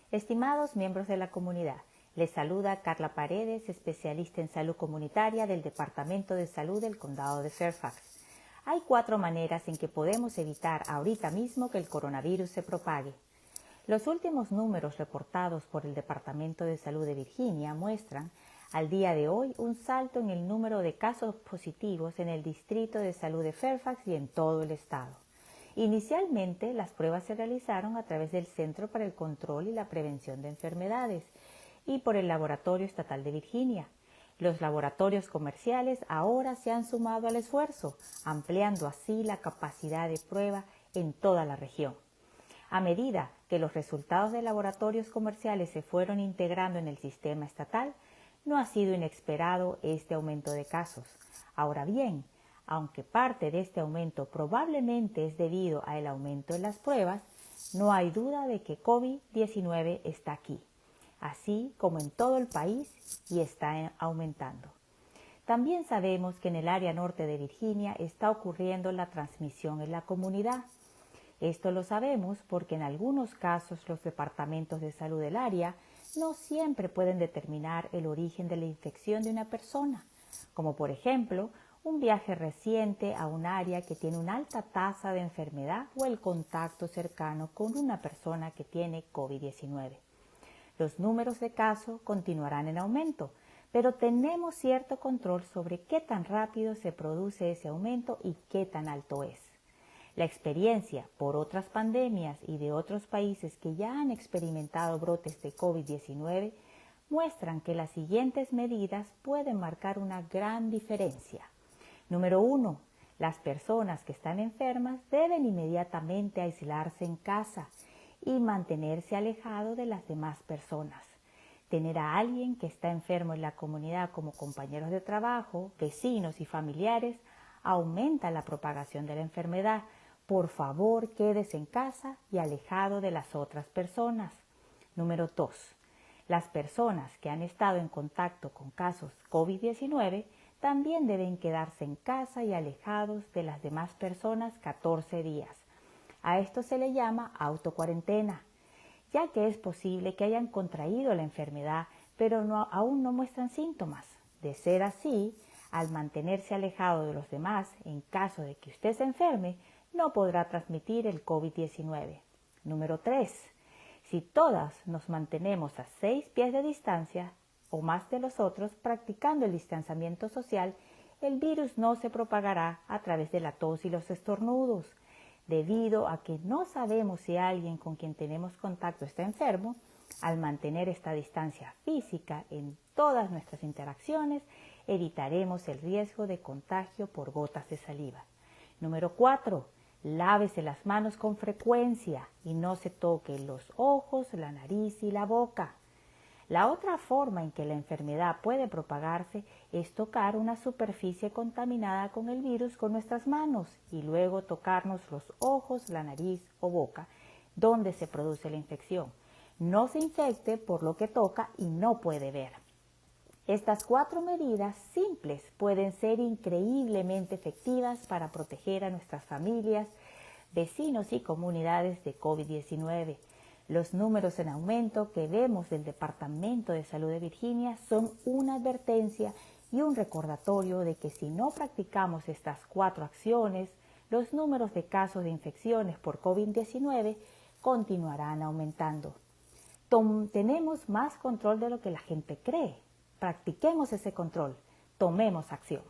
Estimados miembros de la comunidad, les saluda Carla Paredes, especialista en salud comunitaria del Departamento de Salud del Condado de Fairfax. Hay 4 maneras en que podemos evitar ahorita mismo que el coronavirus se propague. Los últimos números reportados por el Departamento de Salud de Virginia muestran al día de hoy un salto en el número de casos positivos en el Distrito de Salud de Fairfax y en todo el estado. Inicialmente, las pruebas se realizaron a través del Centro para el Control y la Prevención de Enfermedades y por el Laboratorio Estatal de Virginia. Los laboratorios comerciales ahora se han sumado al esfuerzo, ampliando así la capacidad de prueba en toda la región. A medida que los resultados de laboratorios comerciales se fueron integrando en el sistema estatal, no ha sido inesperado este aumento de casos. Ahora bien, aunque parte de este aumento probablemente es debido al aumento en las pruebas, no hay duda de que COVID-19 está aquí, así como en todo el país, y está aumentando. También sabemos que en el área norte de Virginia está ocurriendo la transmisión en la comunidad. Esto lo sabemos porque en algunos casos los departamentos de salud del área no siempre pueden determinar el origen de la infección de una persona, como por ejemplo un viaje reciente a un área que tiene una alta tasa de enfermedad o el contacto cercano con una persona que tiene COVID-19. Los números de casos continuarán en aumento, pero tenemos cierto control sobre qué tan rápido se produce ese aumento y qué tan alto es. La experiencia por otras pandemias y de otros países que ya han experimentado brotes de COVID-19 muestran que las siguientes medidas pueden marcar una gran diferencia. Número 1. Las personas que están enfermas deben inmediatamente aislarse en casa y mantenerse alejado de las demás personas. Tener a alguien que está enfermo en la comunidad como compañeros de trabajo, vecinos y familiares aumenta la propagación de la enfermedad. Por favor, quédese en casa y alejado de las otras personas. Número 2. Las personas que han estado en contacto con casos COVID-19 también deben quedarse en casa y alejados de las demás personas 14 días. A esto se le llama autocuarentena, ya que es posible que hayan contraído la enfermedad, pero aún no muestran síntomas. De ser así, al mantenerse alejado de los demás, en caso de que usted se enferme, no podrá transmitir el COVID-19. Número 3. Si todas nos mantenemos a 6 pies de distancia o más de los otros practicando el distanciamiento social, el virus no se propagará a través de la tos y los estornudos. Debido a que no sabemos si alguien con quien tenemos contacto está enfermo, al mantener esta distancia física en todas nuestras interacciones, evitaremos el riesgo de contagio por gotas de saliva. Número 4. Lávese las manos con frecuencia y no se toque los ojos, la nariz y la boca. La otra forma en que la enfermedad puede propagarse es tocar una superficie contaminada con el virus con nuestras manos y luego tocarnos los ojos, la nariz o boca, donde se produce la infección. No se infecte por lo que toca y no puede ver. Estas 4 medidas simples pueden ser increíblemente efectivas para proteger a nuestras familias, vecinos y comunidades de COVID-19. Los números en aumento que vemos del Departamento de Salud de Virginia son una advertencia y un recordatorio de que si no practicamos estas 4 acciones, los números de casos de infecciones por COVID-19 continuarán aumentando. Tenemos más control de lo que la gente cree. Practiquemos ese control. Tomemos acción.